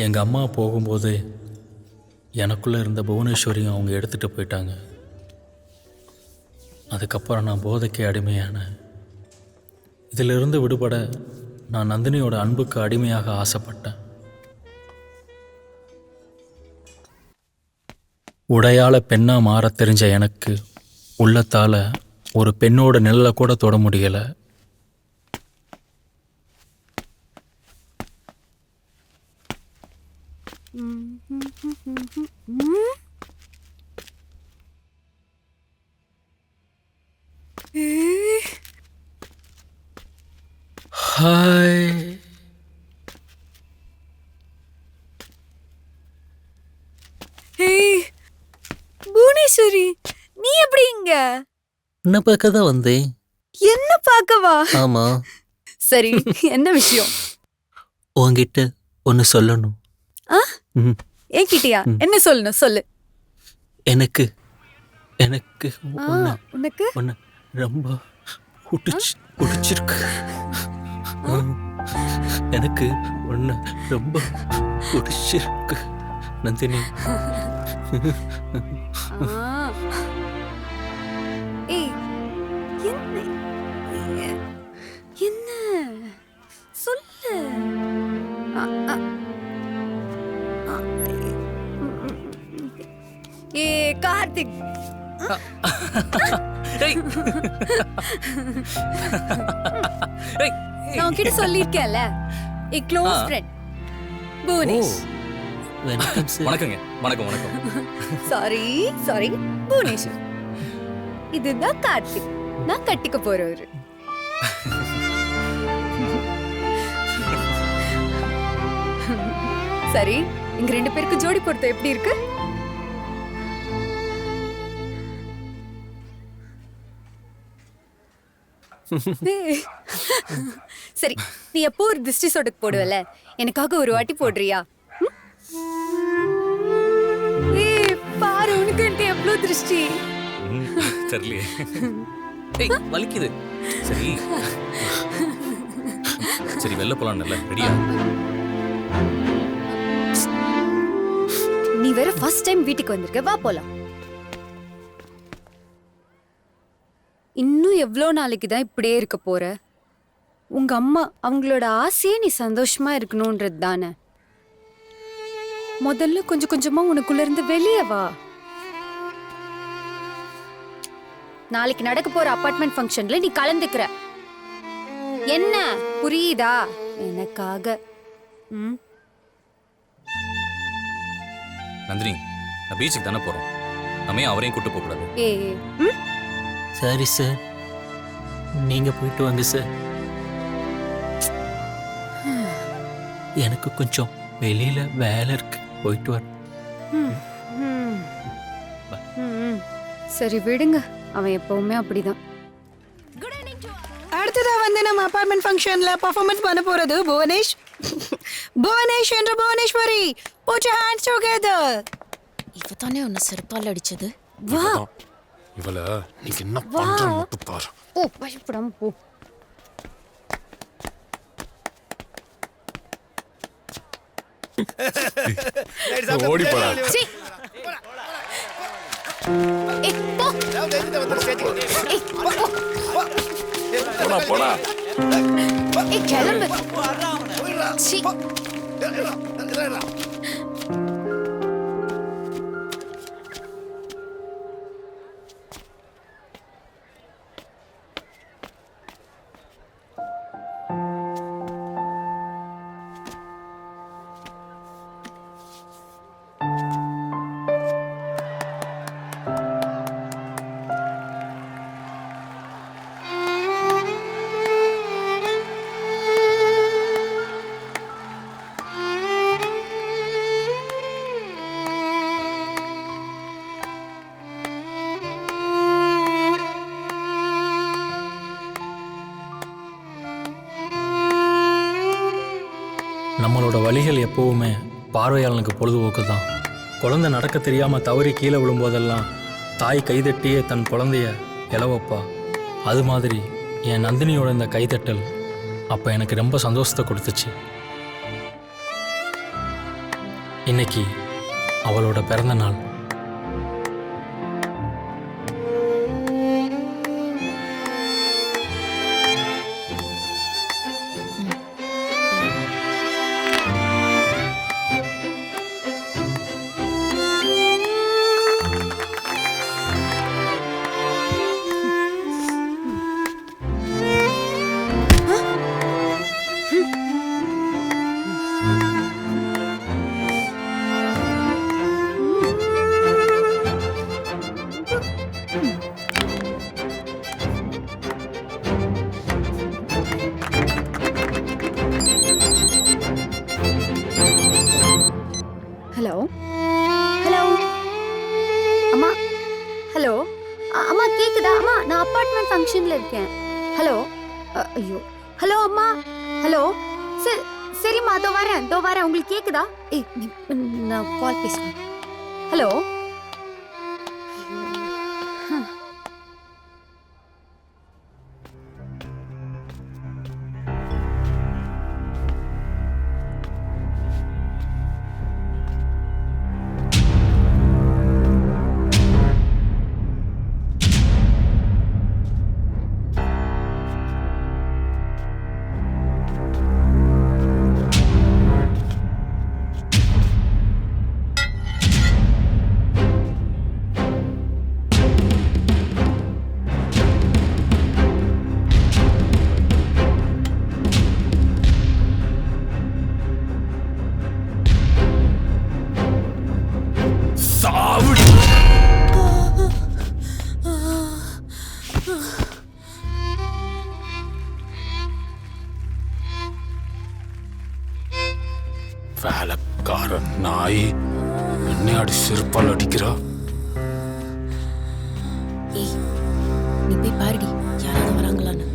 எங்கள் அம்மா போகும்போது எனக்குள்ளே இருந்த புவனேஸ்வரியும் அவங்க எடுத்துகிட்டு போயிட்டாங்க. அதுக்கப்புறம் நான் போதைக்கு அடிமையானேன். இதிலிருந்து விடுபட நான் நந்தினியோட அன்புக்கு அடிமையாக ஆசைப்பட்டேன். உடையால் பெண்ணாக மாற தெரிஞ்ச எனக்கு உள்ளத்தால் ஒரு பெண்ணோட நிழலை கூட தொட முடியலை. ஹாய். புவனேஸ்வரி, நீ எப்படி இங்க? என்ன பார்க்க தான் வந்தேன். என்ன பார்க்கவா? ஆமா, சரி, என்ன விஷயம்? உன்கிட்ட ஒன்று சொல்லணும். என்கிட்டயா? என்ன சொல்லணும், சொல்லு. எனக்கு எனக்கு உனக்கு ஒன்று ரொம்ப பிடிச்சிருக்கு. எனக்கு ஒன்று ரொம்ப பிடிச்சிருக்கு நந்தினி. ஏய், என்ன சொல்லு. ஏ கார்த்திக், நான் உன்கிட்ட சொல்லிருக்கேன்ல, ஏ க்ளோஸ் ஃப்ரெண்ட் புவனேஷ். வணக்கம் சார். வணக்கங்க. வணக்கம் வணக்கம். சாரி புவனேஷ். இதுதான் கார்த்திக், நான் கட்டிக்க போறவரு. சரி, இங்க ரெண்டு பேருக்கு ஜோடி பொருத்தம் எப்படி இருக்கு? சரி, நீ எப்போ ஒரு திருஷ்டி சொடக்கு போடுவல, எனக்காக ஒரு வாட்டி போடுறியா? ஏய் பாரு, உனக்கு எனக்கு எவ்வளவு திருஷ்டி. தெரியலையே. ஏய் வலிக்குது. சரி சரி, வெளில போலாம்ல. ரெடியா? நீ வேற ஃபர்ஸ்ட் டைம் வீட்டுக்கு வந்திருக்க, வா போலாம். இன்னும் எவ்வளோ நாளைக்கு தான் இப்படியே இருக்க போற? உங்க அம்மா அவங்களோட ஆசையே நீ சந்தோஷமா இருக்கணும்ன்றது தானே. முதல்ல கொஞ்சம் கொஞ்சமா உனக்குள்ள இருந்து வெளியே வா. நாளைக்கு நடக்க போற அபார்ட்மெண்ட் ஃபங்க்ஷன்ல நீ கலந்துக்கிற. என்ன புரியுதா? எனக்காக. நந்தினி, நான் பீச்சுக்கு தானே போறோம். நம்ம ஏன் அவரையும் கூட்டு போக கூடாது? ஏ சரி சார், நீங்க போயிட்டு வாங்க சார். எனக்கு கொஞ்சம் வெளியில வேலை இருக்கு, போயிட்டு வர. சரி விடுங்க, அவன் எப்பவுமே அப்படிதான். அடுத்ததா வந்து நம்ம அபார்ட்மெண்ட் ஃபங்க்ஷன்ல பெர்ஃபார்மன்ஸ் பண்ண போறது புவனேஷ். புவனேஷ் என்ற Bhuvaneswari, put your hands together. இவ தானே உன்னை செருப்பால் அடிச்சது. வா. இவள நீங்க என்ன பண்ற மட்டும் பாரு. ஓ, பயப்படாம போ. ஓடி போடா. சீ. ஏய் போ. ஏய் போ. போடா போடா. ஏய் கிளம்பு. சீ. நம்மளோட வழிகள் எப்போவுமே பார்வையாளனுக்கு பொழுதுபோக்கு தான். குழந்தை நடக்க தெரியாமல் தவறி கீழே விழும்போதெல்லாம் தாய் கைதட்டியே தன் குழந்தைய இலவப்பா. அது மாதிரி என் நந்தினியோட இந்த கைதட்டல் அப்போ எனக்கு ரொம்ப சந்தோஷத்தை கொடுத்துச்சு. இன்னைக்கு அவளோட பிறந்த நாள். ஹலோ ஹலோ அம்மா. ஹலோ அம்மா கேக்குதா? அம்மா நான் அப்பார்ட்மெண்ட் ஃபங்க்ஷன்ல இருக்கேன். ஹலோ ஐயோ ஹலோ அம்மா. ஹலோ சரிம்மா அதோ வரேன். உங்களுக்கு கேக்குதா? நான் கால் பேசுறேன். ஹலோ வேலைக்காரன் நாய் என்னை அடி செருப்பால் அடிக்கிறா. ஏய் நீ போய் பாருடி யாராவது வராங்களான்னு.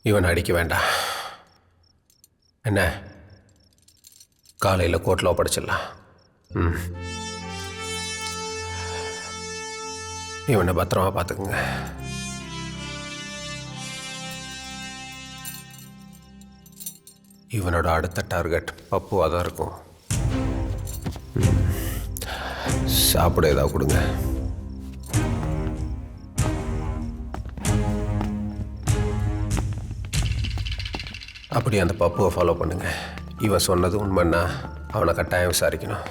இவன் அடிக்க வேண்டாம். என்ன காலையில் கோர்ட்டில் ஒப்படைச்சிடலாம். இவனை பத்திரமா பார்த்துக்குங்க. இவனோட அடுத்த டார்கெட் பப்புவாக தான் இருக்கும். சாப்பிட ஏதாவது கொடுங்க. அப்படி அந்த பப்புவை ஃபாலோ பண்ணுங்க. இவன் சொன்னது உண்மைன்னா அவனை கட்டாயம் விசாரிக்கணும்.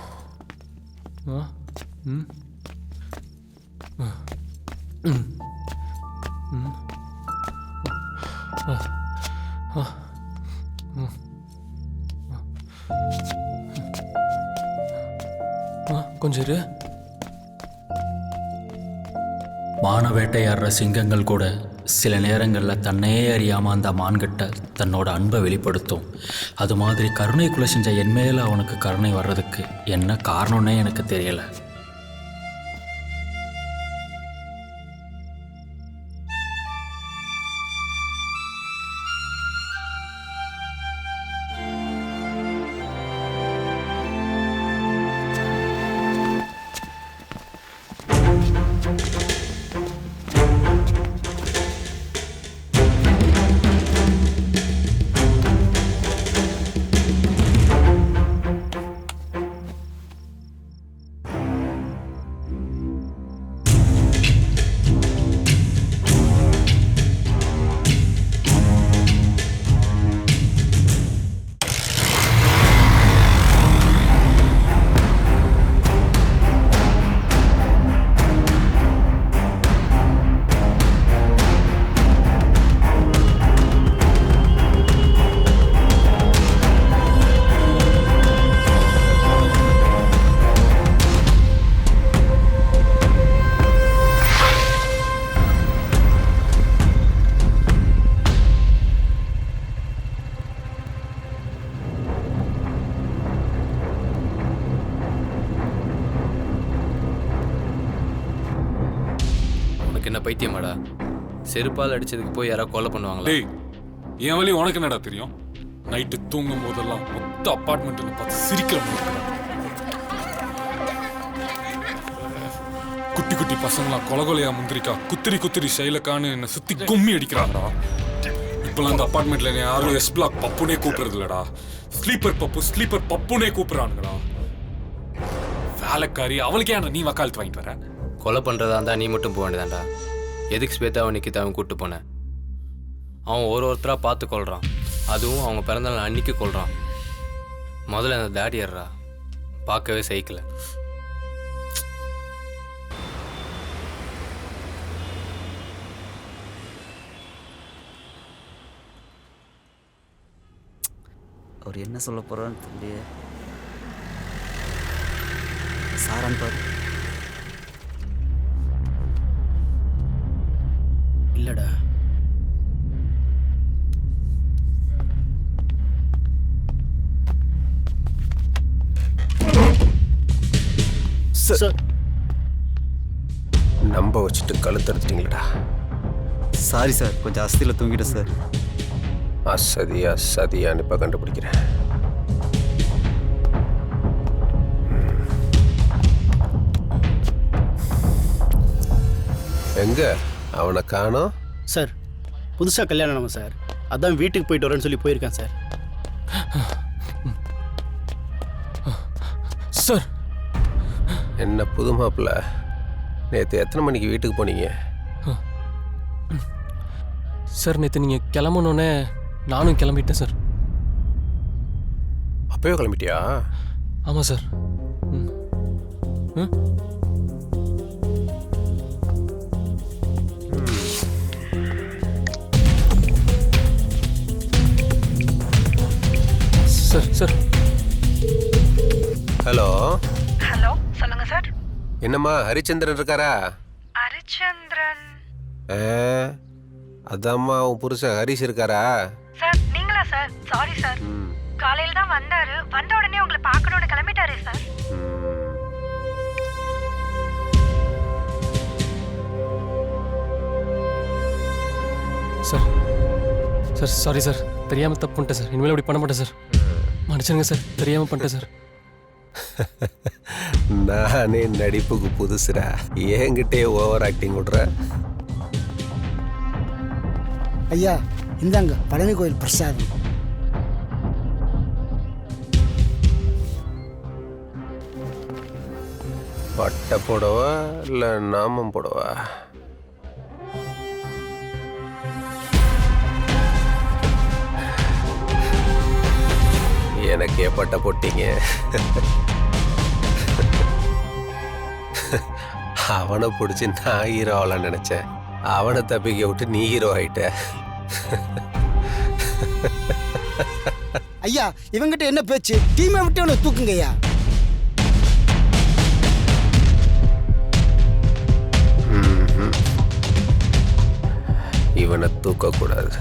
கொஞ்சம் இரு. மான வேட்டையாடுற சிங்கங்கள் கூட சில நேரங்களில் தன்னையே அறியாமல் அந்த மான்கிட்ட தன்னோட அன்பை வெளிப்படுத்தும். அது மாதிரி கருணை கொலை செஞ்ச என் மேலே அவனுக்கு கருணை வர்றதுக்கு என்ன காரணம்னே எனக்கு தெரியலை. என்ன பைத்தியமாடா? செருப்பால் அடிச்சதுக்கு போய் யாராவது கொலை பண்ணுவாங்களா? டேய், என் வழி உனக்கு என்னடா தெரியும்? நைட்டு தூங்கும் போதெல்லாம் மொத்த அப்பார்ட்மெண்ட் பார்த்து சிரிக்கிற மாதிரி. குட்டி குட்டி பசங்களாம் கொலகொலையா முந்திரிக்கா குத்திரி குத்திரி சைலக்கான்னு என்ன சுத்தி கும்மி அடிக்கிறாங்கடா. இப்பெல்லாம் அந்த அப்பார்ட்மெண்ட்ல யாரும் எஸ் பிளாக் பப்புனே கூப்பிடுறது இல்லடா. ஸ்லீப்பர் பப்புனே கூப்பிடுறானுங்கடா. வேலைக்காரி அவளுக்கே நீ வக்காலத்து வாங்கிட்டு வர? கொலை பண்ணுறதா இருந்தால் நீ மட்டும் போக வேண்டியதாண்டா. எதுக்கு ஸ்வேதாவை நிக்கிதாவும் கூப்பிட்டு போனேன்? அவன் ஒருத்தராக பார்த்து கொள்கிறான். அதுவும் அவங்க பிறந்தநாள் அன்னைக்கு கொள்கிறான். முதல்ல அந்த தாடி ஏறா பார்க்கவே சைக்கிள. அவர் என்ன சொல்ல போகிறான்னு தெரியல. சாரான் பாரு. இல்லடா, சார் நம்ப வச்சுட்டு கழுத்தெடுத்துட்டீங்களா? சாரி சார், கொஞ்சம் அஸ்தியில் தூங்கிட்டேன் சார். சதியான்னு இப்போ கண்டுபிடிக்கிறேன். எங்க அவனை காணோம்? சார் புதுசாக கல்யாணம் சார், அதான் வீட்டுக்கு போயிட்டு வரேன்னு சொல்லி போயிருக்கேன் சார். சார் என்ன புது மாப்பிள்ள, நேற்று எத்தனை மணிக்கு வீட்டுக்கு போனீங்க? சார் நேற்று நீங்கள் கிளம்பணுன்னே நானும் கிளம்பிட்டேன் சார். அப்பவே கிளம்பிட்டியா? ஆமாம் sir. Sir sir. Hello hello, சொல்லுங்க சார். என்னம்மா ஹரிச்சந்திரன் இருக்காரா? ஹரிச்சந்திரன் அதாம்மா உன் புருஷன் ஹரிஷ் இருக்காரா? சார் நீங்களா சார்? சாரி சார், காலையில தான் வந்தாரு. வந்த உடனே உங்களை பார்க்கணும்னு கிளம்பிட்டாரே சார். சார் சார் சாரி சார், தெரியாமல் தப்பு பண்ணிட்டேன் சார். இனிமேல் இப்படி பண்ண மாட்டேன் சார். மன்னிச்சிருங்க சார், தெரியாமல் பண்ணிட்டேன் சார். நானே நடிப்புக்கு புதுசுடா, என்கிட்டே ஓவர் ஆக்டிங் விடுற. ஐயா இந்தாங்க பழனி கோயில் பிரசாதம். பட்டை போடவா இல்லை நாமம் போடவா? எனக்கே பட்டை போட்டீங்க. அவனை பிடிச்சி நான் ஹீரோ ஆகலான்னு நினைச்சேன். அவனை தப்பிக்க விட்டு நீ ஹீரோ ஆயிட்ட. ஐயா இவங்கிட்ட என்ன பேச்சு? டீமை விட்டு அவனை தூக்குங்க ஐயா. இவனை தூக்கக்கூடாது,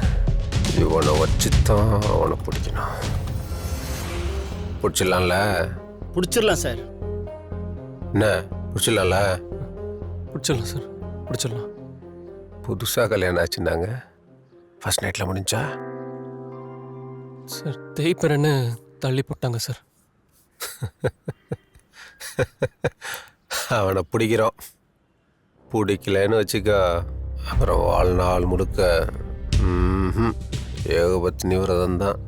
இவனை வச்சுத்தான் அவனை பிடிக்கணும். பிடிச்சிடலாம்ல? பிடிச்சிடலாம் சார். என்ன பிடிச்சிடலாம்ல? பிடிச்சிடலாம் சார், பிடிச்சிடலாம். புதுசாக கல்யாணம் ஆச்சுன்னாங்க, ஃபர்ஸ்ட் நைட்டில் முடிஞ்சா? சார் தேய்ப்பறன்னு தள்ளி போட்டாங்க சார். அவனை பிடிக்கிறோம். பிடிக்கலன்னு வச்சுக்கோ, அப்புறம் வாழ்நாள் முழுக்க ஏகபத்தினி விரதம் தான்.